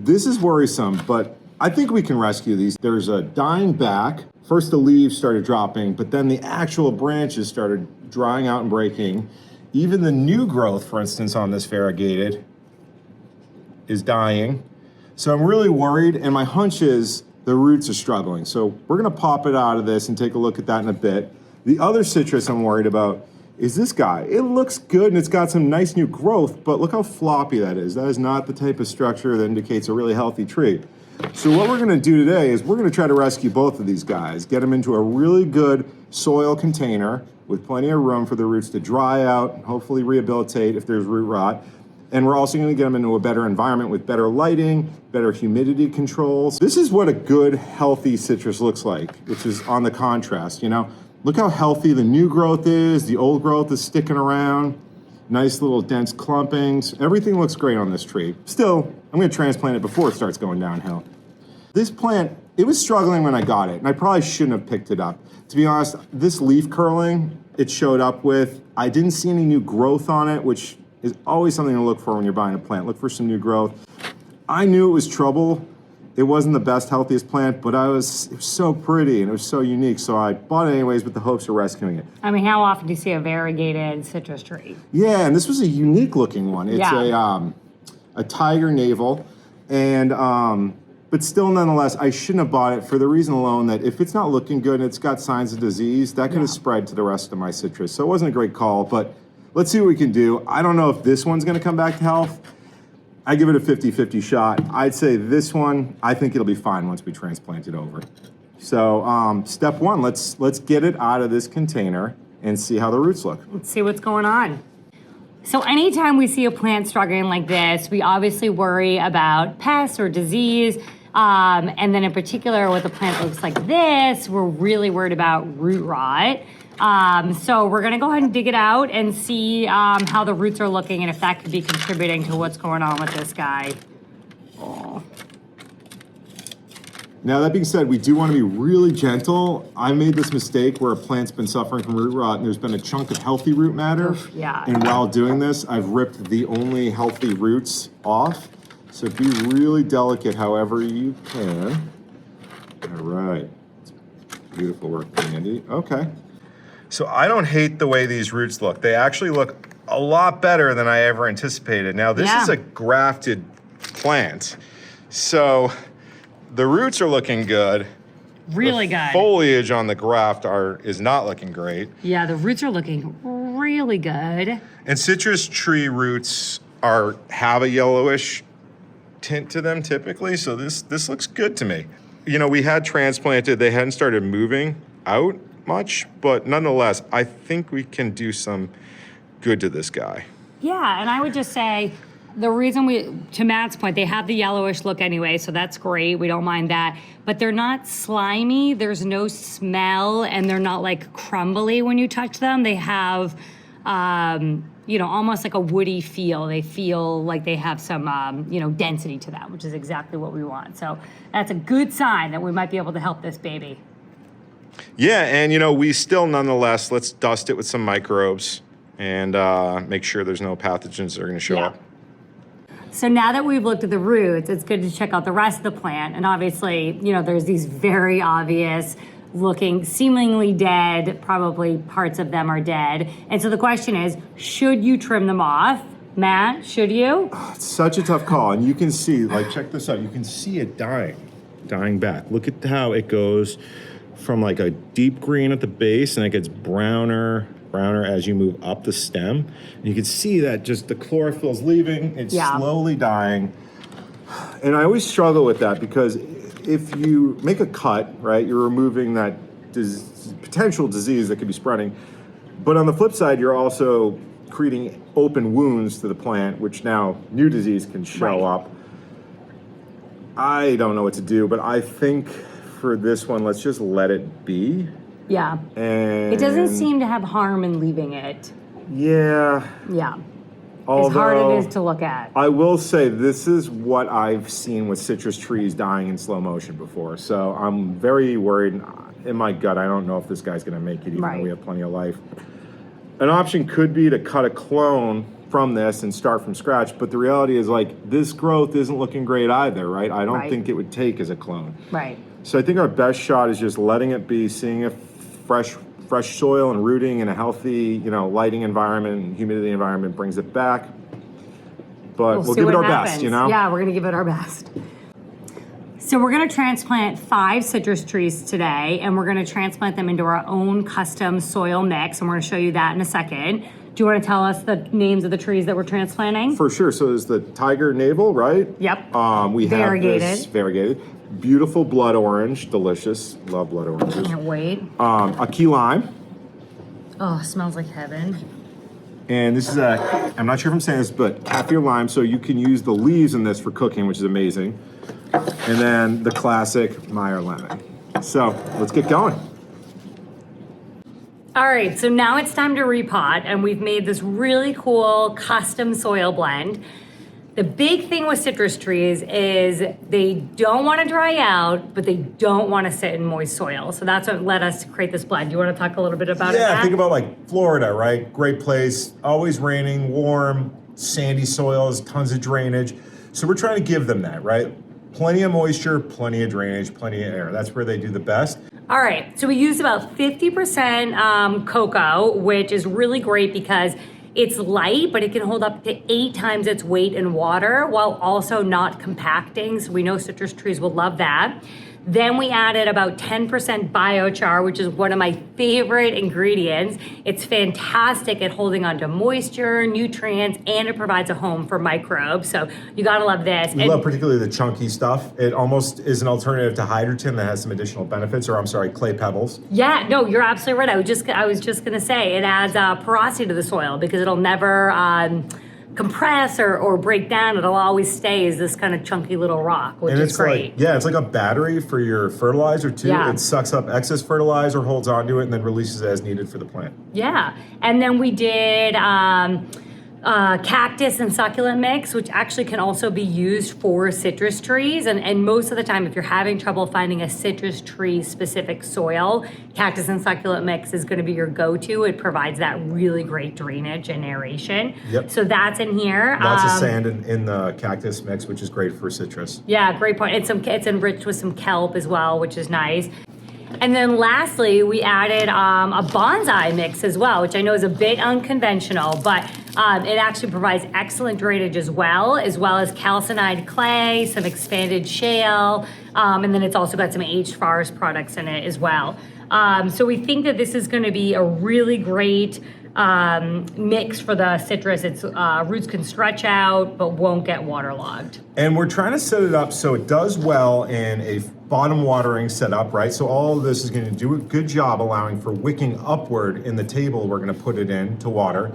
This is worrisome, but I think we can rescue these. There's a dying back. First the leaves started dropping, but then the actual branches started drying out and breaking. Even the new growth, for instance, on this variegated is dying. So I'm really worried, and my hunch is the roots are struggling. So we're gonna pop it out of this and take a look at that in a bit. The other citrus I'm worried about is this guy. It looks good and it's got some nice new growth, but look how floppy that is. That is not the type of structure that indicates a really healthy tree. So what we're gonna do today is we're gonna try to rescue both of these guys, get them into a really good soil container with plenty of room for the roots to dry out, and hopefully rehabilitate if there's root rot. And we're also gonna get them into a better environment with better lighting, better humidity controls. This is what a good, healthy citrus looks like, which is on the contrast, you know? Look how healthy the new growth is, the old growth is sticking around, nice little dense clumpings. Everything looks great on this tree. Still, I'm gonna transplant it before it starts going downhill. This plant, it was struggling when I got it, and I probably shouldn't have picked it up. To be honest, this leaf curling it showed up with, I didn't see any new growth on it, which is always something to look for when you're buying a plant. Look for some new growth. I knew it was trouble. It wasn't the best, healthiest plant, but it was so pretty and it was so unique. So I bought it anyways with the hopes of rescuing it. I mean, how often do you see a variegated citrus tree? Yeah, and this was a unique looking one. It's a tiger navel, and but still nonetheless, I shouldn't have bought it for the reason alone that if it's not looking good and it's got signs of disease, that could have spread to the rest of my citrus. So it wasn't a great call, but let's see what we can do. I don't know if this one's gonna come back to health. I give it a 50-50 shot. I'd say this one, I think it'll be fine once we transplant it over. So step one, let's get it out of this container and see how the roots look. Let's see what's going on. So anytime we see a plant struggling like this, we obviously worry about pests or disease. And then in particular, with a plant that looks like this, we're really worried about root rot. So we're gonna go ahead and dig it out and see how the roots are looking and if that could be contributing to what's going on with this guy. Oh. Now that being said, we do want to be really gentle. I made this mistake where a plant's been suffering from root rot and there's been a chunk of healthy root matter. Oof, yeah. And while doing this, I've ripped the only healthy roots off. So be really delicate however you can. All right. Beautiful work, Andy. Okay. So I don't hate the way these roots look. They actually look a lot better than I ever anticipated. Now this is a grafted plant. So the roots are looking good. Really good. Foliage on the graft is not looking great. Yeah, the roots are looking really good. And citrus tree roots have a yellowish tint to them typically, so this looks good to me. You know, we had transplanted, they hadn't started moving out much, but nonetheless, I think we can do some good to this guy. Yeah, and I would just say, the reason to Matt's point, they have the yellowish look anyway, so that's great. We don't mind that. But they're not slimy. There's no smell, and they're not like crumbly when you touch them. They have, you know, almost like a woody feel. They feel like they have some, you know, density to them, which is exactly what we want. So that's a good sign that we might be able to help this baby. Yeah, and you know, we still nonetheless, let's dust it with some microbes and make sure there's no pathogens that are gonna show up. So now that we've looked at the roots, it's good to check out the rest of the plant. And obviously, you know, there's these very obvious looking, seemingly dead, probably parts of them are dead. And so the question is, should you trim them off? Matt, should you? Oh, it's such a tough call. And you can see, like, check this out. You can see it dying back. Look at how it goes from like a deep green at the base and it gets browner as you move up the stem. And you can see that just the chlorophyll's leaving, it's slowly dying. And I always struggle with that because if you make a cut, right, you're removing that potential disease that could be spreading. But on the flip side, you're also creating open wounds to the plant, which now new disease can show up. I don't know what to do, but I think for this one, let's just let it be. Yeah. And it doesn't seem to have harm in leaving it. Yeah. Yeah. Although, as hard it is to look at. I will say this is what I've seen with citrus trees dying in slow motion before. So I'm very worried. In my gut, I don't know if this guy's going to make it, even though we have plenty of life. An option could be to cut a clone from this and start from scratch. But the reality is, like, this growth isn't looking great either, right? I don't think it would take as a clone. Right. So I think our best shot is just letting it be, seeing if fresh soil and rooting in a healthy, lighting environment and humidity environment brings it back. But we'll give it our best, Yeah, we're gonna give it our best. So we're gonna transplant 5 citrus trees today, and we're gonna transplant them into our own custom soil mix, and we're gonna show you that in a second. Do you wanna tell us the names of the trees that we're transplanting? For sure. So there's the tiger navel, right? Yep. We have this variegated. Beautiful blood orange, delicious. Love blood oranges. Can't wait. A key lime. Oh, smells like heaven. And this is I'm not sure if I'm saying this, but kaffir lime. So you can use the leaves in this for cooking, which is amazing. And then the classic Meyer lemon. So let's get going. All right, so now it's time to repot, and we've made this really cool custom soil blend. The big thing with citrus trees is they don't want to dry out, but they don't want to sit in moist soil. So that's what led us to create this blend. Do you want to talk a little bit about it? Yeah, think about like Florida, right? Great place, always raining, warm, sandy soils, tons of drainage. So we're trying to give them that, right? Plenty of moisture, plenty of drainage, plenty of air. That's where they do the best. All right, so we used about 50% cocoa, which is really great because it's light, but it can hold up to 8 times its weight in water while also not compacting. So we know citrus trees will love that. Then we added about 10% biochar, which is one of my favorite ingredients. It's fantastic at holding onto moisture, nutrients, and it provides a home for microbes. So you gotta love this. We love particularly the chunky stuff. It almost is an alternative to hydrogen that has some additional benefits, or clay pebbles. Yeah, no, you're absolutely right. I was just gonna say it adds porosity to the soil because it'll never compress or break down. It'll always stay as this kind of chunky little rock, which is great. It's like a battery for your fertilizer too. Yeah. It sucks up excess fertilizer, holds onto it, and then releases it as needed for the plant. Yeah, and then we did cactus and succulent mix, which actually can also be used for citrus trees. And most of the time, if you're having trouble finding a citrus tree specific soil, cactus and succulent mix is going to be your go-to. It provides that really great drainage and aeration. Yep. So that's in here. Lots of sand in the cactus mix, which is great for citrus. Yeah, great point. It's enriched with some kelp as well, which is nice. And then lastly, we added a bonsai mix as well, which I know is a bit unconventional, but it actually provides excellent drainage as well as calcined clay, some expanded shale, and then it's also got some aged forest products in it as well. So we think that this is going to be a really great mix for the citrus. Its roots can stretch out, but won't get waterlogged. And we're trying to set it up so it does well in a bottom watering setup, right? So all of this is going to do a good job allowing for wicking upward in the table we're going to put it in to water.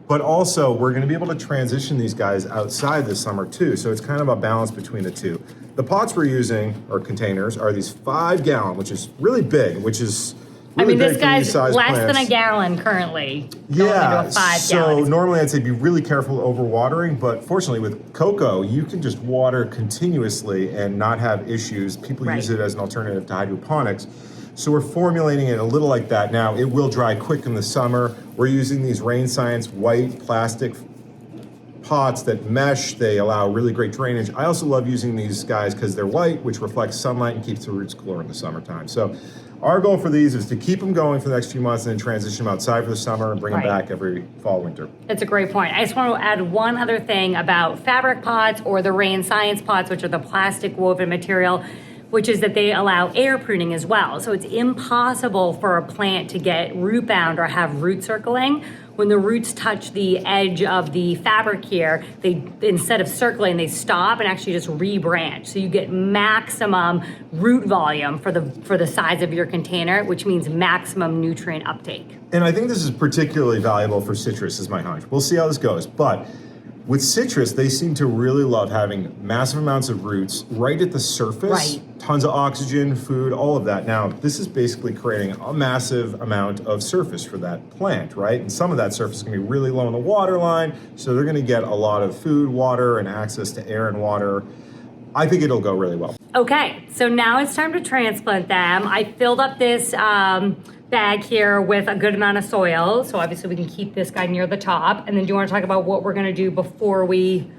But also we're going to be able to transition these guys outside this summer too. So it's kind of a balance between the two. The pots we're using, or containers, are these 5 gallon, which is really big, which is really this guy's less plants. than a gallon currently. Yeah, into a 5 so gallons. normally I'd say be really careful over watering, but fortunately with Coco, you can just water continuously and not have issues. People use it as an alternative to hydroponics. So we're formulating it a little like that. Now, it will dry quick in the summer. We're using these Rain Science white plastic pots that mesh. They allow really great drainage. I also love using these guys because they're white, which reflects sunlight and keeps the roots cooler in the summertime. So our goal for these is to keep them going for the next few months and then transition them outside for the summer and bring them back every fall, winter. That's a great point. I just want to add one other thing about fabric pots or the Rain Science pots, which are the plastic woven material, which is that they allow air pruning as well. So it's impossible for a plant to get root bound or have root circling. When the roots touch the edge of the fabric here, they, instead of circling, they stop and actually just rebranch. So you get maximum root volume for the size of your container, which means maximum nutrient uptake. And I think this is particularly valuable for citrus, is my hunch. We'll see how this goes. But with citrus, they seem to really love having massive amounts of roots right at the surface, tons of oxygen, food, all of that. Now, this is basically creating a massive amount of surface for that plant, right? And some of that surface is gonna be really low on the water line, so they're gonna get a lot of food, water, and access to air and water. I think it'll go really well. Okay, so now it's time to transplant them. I filled up this bag here with a good amount of soil. So obviously we can keep this guy near the top. And then do you want to talk about what we're going to do before we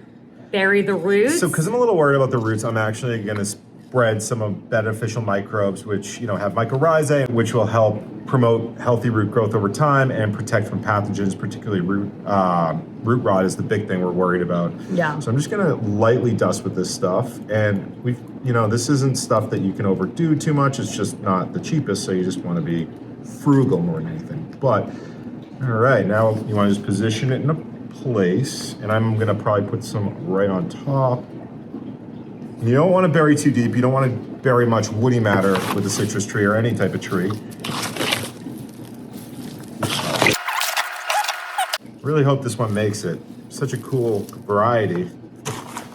bury the roots? So because I'm a little worried about the roots, I'm actually going to spread some of beneficial microbes, which have mycorrhizae, which will help promote healthy root growth over time and protect from pathogens, particularly root rot is the big thing we're worried about. Yeah. So I'm just going to lightly dust with this stuff, and this isn't stuff that you can overdo too much. It's just not the cheapest, so you just want to be frugal more than anything. But all right, now you want to just position it in a place, and I'm going to probably put some right on top. You don't want to bury too deep. You don't want to bury much woody matter with a citrus tree or any type of tree. Really hope this one makes it. Such a cool variety.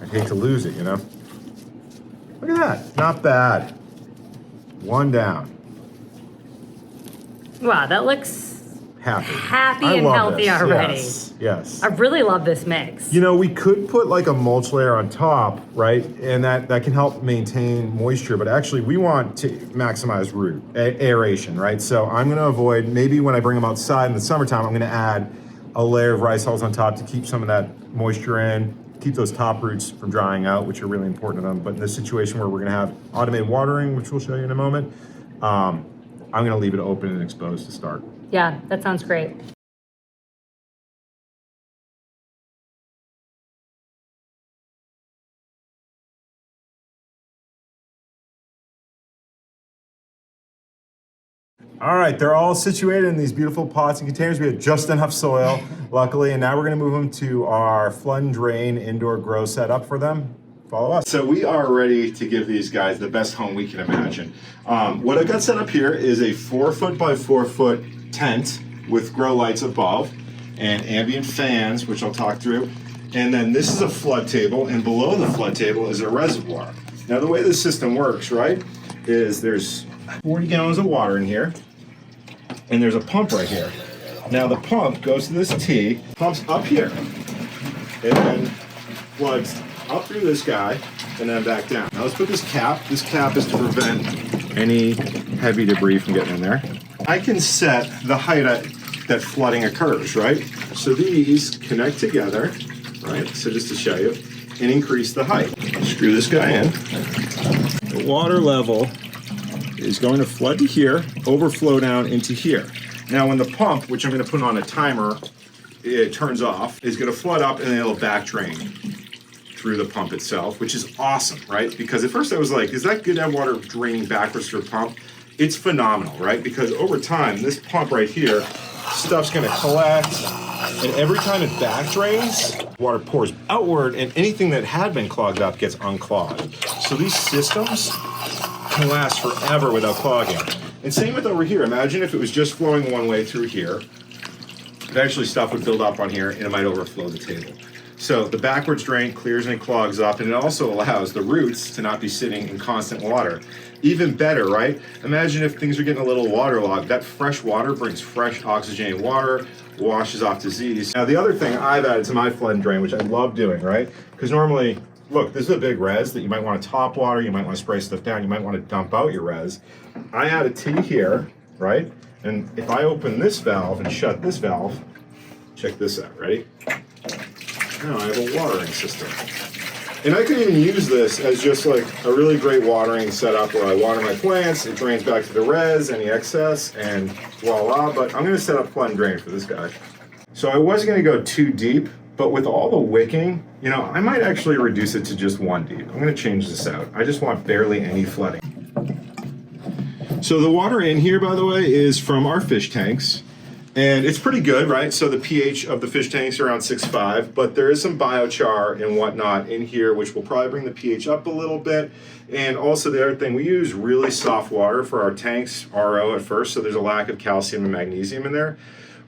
I'd hate to lose it, Look at that. Not bad. One down. Wow, that looks Happy and healthy this. already. Yes. I really love this mix. We could put like a mulch layer on top, right? And that can help maintain moisture, but actually we want to maximize root aeration, right? So I'm gonna avoid, maybe when I bring them outside in the summertime, I'm gonna add a layer of rice hulls on top to keep some of that moisture in, keep those top roots from drying out, which are really important to them. But in this situation where we're gonna have automated watering, which we'll show you in a moment, I'm gonna leave it open and exposed to start. Yeah, that sounds great. All right, they're all situated in these beautiful pots and containers. We have just enough soil, luckily, and now we're gonna move them to our flood and drain indoor grow setup for them. Follow us. So we are ready to give these guys the best home we can imagine. What I've got set up here is a 4-foot by 4-foot tent with grow lights above and ambient fans, which I'll talk through. And then this is a flood table, and below the flood table is a reservoir. Now the way this system works, right, is there's 40 gallons of water in here, and there's a pump right here. Now the pump goes to this T, pumps up here, and then floods up through this guy, and then back down. Now let's put this cap. This cap is to prevent any heavy debris from getting in there. I can set the height that flooding occurs, right? So these connect together, right? So just to show you, and increase the height. Screw this guy in. The water level is going to flood to here, overflow down into here. Now when the pump, which I'm going to put on a timer, it turns off, is going to flood up and then it'll back drain through the pump itself, which is awesome, right? Because at first I was like, is that good to have water draining backwards through a pump? It's phenomenal, right? Because over time, this pump right here, stuff's going to collect, and every time it back drains, water pours outward, and anything that had been clogged up gets unclogged. So these systems can last forever without clogging. And same with over here. Imagine if it was just flowing one way through here. Eventually stuff would build up on here and it might overflow the table. So the backwards drain clears and it clogs up, and it also allows the roots to not be sitting in constant water. Even better, right? Imagine if things are getting a little waterlogged. That fresh water brings fresh oxygenated water, washes off disease. Now the other thing I've added to my flood and drain, which I love doing, right? Because normally, look, this is a big res that you might want to top water, you might want to spray stuff down, you might want to dump out your res. I add a T here, right? And if I open this valve and shut this valve, check this out, ready? Now I have a watering system. And I could even use this as just like a really great watering setup where I water my plants, it drains back to the res, any excess, and voila. But I'm gonna set up flood and drain for this guy. So I wasn't gonna go too deep, but with all the wicking, I might actually reduce it to just 1 deep. I'm gonna change this out. I just want barely any flooding. So the water in here, by the way, is from our fish tanks. And it's pretty good, right? So the pH of the fish tanks are around 6.5, but there is some biochar and whatnot in here, which will probably bring the pH up a little bit. And also the other thing, we use really soft water for our tanks, RO at first, so there's a lack of calcium and magnesium in there,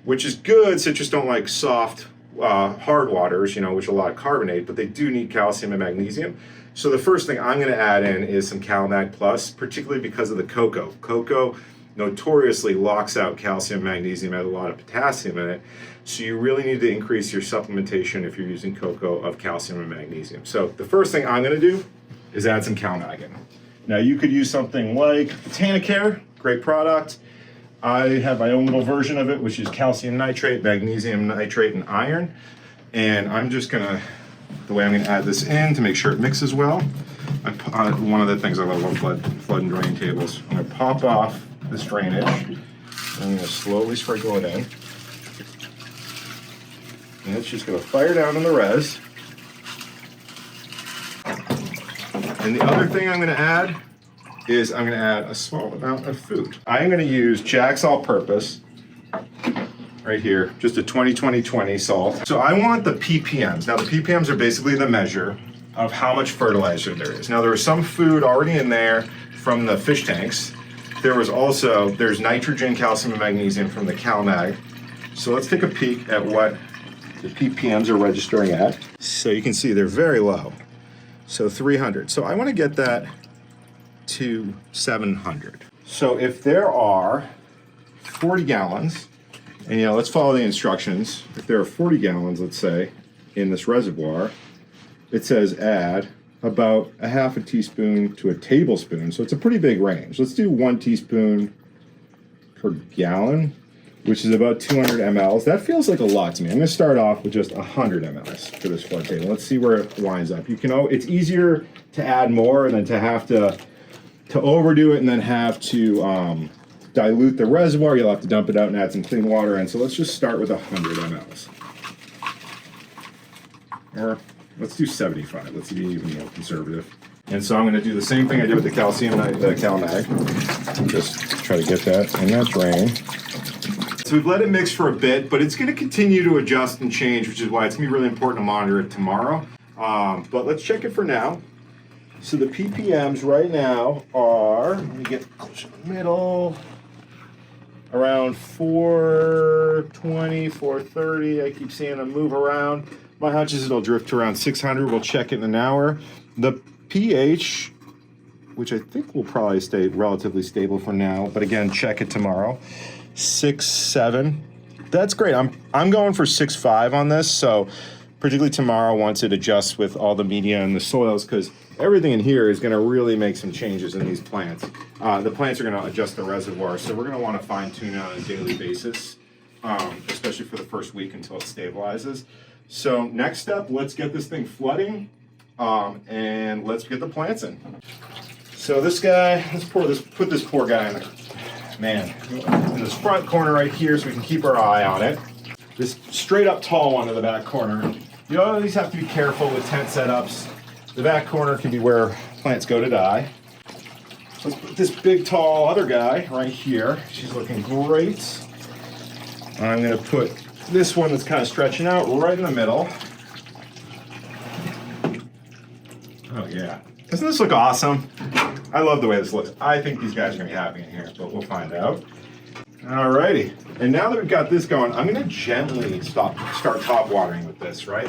which is good. Citrus don't like soft, hard waters, which a lot of carbonate, but they do need calcium and magnesium. So the first thing I'm gonna add in is some CalMag Plus, particularly because of the Coco. Coco notoriously locks out calcium, magnesium, has a lot of potassium in it. So you really need to increase your supplementation if you're using Coco of calcium and magnesium. So the first thing I'm gonna do is add some CalMag in. Now you could use something like Botanicare, great product. I have my own little version of it, which is calcium nitrate, magnesium nitrate, and iron. And I'm just gonna, the way I'm gonna add this in to make sure it mixes well, one of the things I love about flood and drain tables, I'm gonna pop off this drainage. I'm gonna slowly sprinkle it in. And it's just gonna fire down on the res. And the other thing I'm gonna add is I'm gonna add a small amount of food. I'm gonna use Jack's All-Purpose right here, just a 20-20-20 salt. So I want the ppms. Now the ppms are basically the measure of how much fertilizer there is. Now there was some food already in there from the fish tanks. There's nitrogen, calcium, and magnesium from the CalMag. So let's take a peek at what the ppms are registering at. So you can see they're very low. So 300. So I want to get that to 700. So if there are 40 gallons, and let's follow the instructions. If there are 40 gallons, let's say, in this reservoir, it says add about a half a teaspoon to a tablespoon. So it's a pretty big range. Let's do 1 teaspoon per gallon, which is about 200 mLs. That feels like a lot to me. I'm gonna start off with just 100 mLs for this flood table. Let's see where it winds up. It's easier to add more than to have to overdo it and then have to dilute the reservoir. You'll have to dump it out and add some clean water in. So let's just start with 100 mLs. Or let's do 75. Let's be even more conservative. And so I'm going to do the same thing I did with the CalMag. Just try to get that in that drain. So we've let it mix for a bit, but it's going to continue to adjust and change, which is why it's going to be really important to monitor it tomorrow. But let's check it for now. So the ppms right now are, let me get close to the middle, around 420, 430. I keep seeing them move around. My hunch is it'll drift to around 600. We'll check it in an hour. The pH, which I think will probably stay relatively stable for now, but again, check it tomorrow. 6.7. That's great. I'm going for 6.5 on this. So particularly tomorrow, once it adjusts with all the media and the soils, because everything in here is going to really make some changes in these plants. The plants are going to adjust the reservoir, so we're going to want to fine tune it on a daily basis, especially for the first week until it stabilizes. So next step, let's get this thing flooding, and let's get the plants in. So this guy, put this poor guy in this front corner right here so we can keep our eye on it. This straight up tall one in the back corner. You always have to be careful with tent setups. The back corner can be where plants go to die. Let's put this big tall other guy right here. She's looking great. I'm gonna put this one that's kind of stretching out right in the middle. Oh yeah. Doesn't this look awesome? I love the way this looks. I think these guys are gonna be happy in here, but we'll find out. Alrighty. And now that we've got this going, I'm gonna gently start top watering with this, right?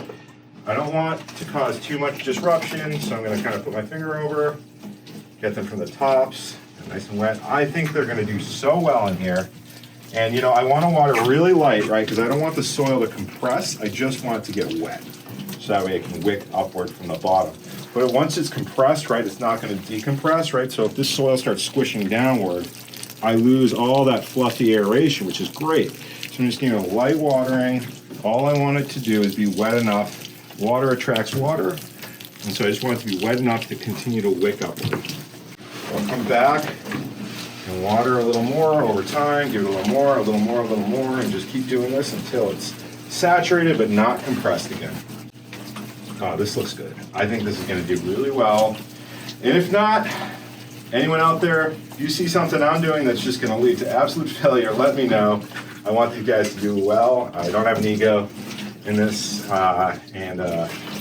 I don't want to cause too much disruption, so I'm gonna kind of put my finger over, get them from the tops, nice and wet. I think they're gonna do so well in here. And I wanna water really light, right? Because I don't want the soil to compress, I just want it to get wet. So that way it can wick upward from the bottom. But once it's compressed, right, it's not gonna decompress, right? So if this soil starts squishing downward, I lose all that fluffy aeration, which is great. So I'm just giving a light watering. All I want it to do is be wet enough. Water attracts water, and so I just want it to be wet enough to continue to wick upward. I'll come back and water a little more over time, give it a little more, a little more, a little more, and just keep doing this until it's saturated but not compressed again. Oh, this looks good. I think this is going to do really well. And if not, anyone out there, if you see something I'm doing that's just going to lead to absolute failure, let me know. I want these guys to do well. I don't have an ego in this, and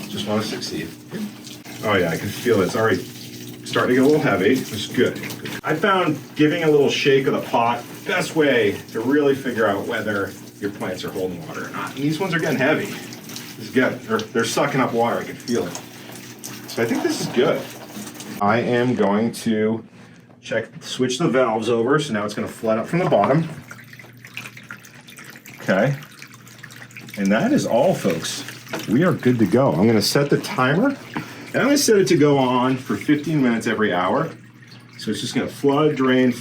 just want to succeed. Oh yeah, I can feel it. It's already starting to get a little heavy, which is good. I found giving a little shake of the pot, best way to really figure out whether your plants are holding water or not. And these ones are getting heavy. This is good. They're sucking up water, I can feel it. So I think this is good. I am going to switch the valves over, so now it's going to flood up from the bottom. Okay. And that is all, folks. We are good to go. I'm going to set the timer, and I'm going to set it to go on for 15 minutes every hour. So it's just going to flood, drain,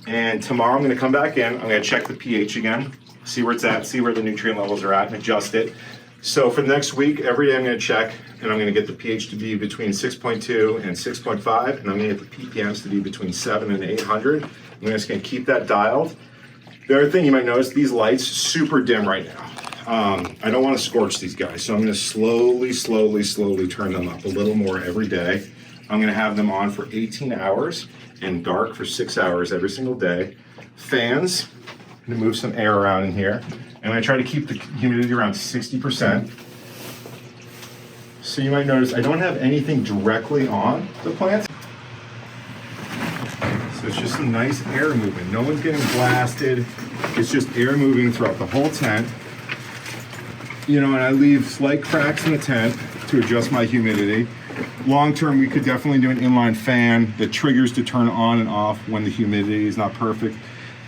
And tomorrow I'm gonna come back in, I'm gonna check the pH again, see where it's at, see where the nutrient levels are at, and adjust it. So for the next week, every day I'm gonna check, and I'm gonna get the pH to be between 6.2 and 6.5, and I'm gonna get the ppms to be between 7 and 800. I'm just gonna keep that dialed. The other thing you might notice, these lights super dim right now. I don't want to scorch these guys, so I'm going to slowly turn them up a little more every day. I'm going to have them on for 18 hours and dark for 6 hours every single day. Fans, I'm going to move some air around in here, and I try to keep the humidity around 60%. So you might notice I don't have anything directly on the plants. So it's just some nice air movement. No one's getting blasted. It's just air moving throughout the whole tent. You know, and I leave slight cracks in the tent to adjust my humidity. Long term, we could definitely do an inline fan that triggers to turn on and off when the humidity is not perfect.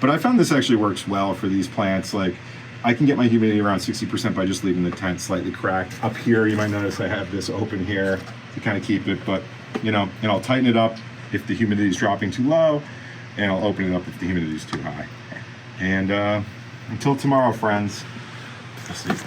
But I found this actually works well for these plants. Like, I can get my humidity around 60% by just leaving the tent slightly cracked. Up here, you might notice I have this open here to kind of keep it, but you know, and I'll tighten it up if the humidity is dropping too low, and I'll open it up if the humidity is too high. And until tomorrow, friends, I'll see you.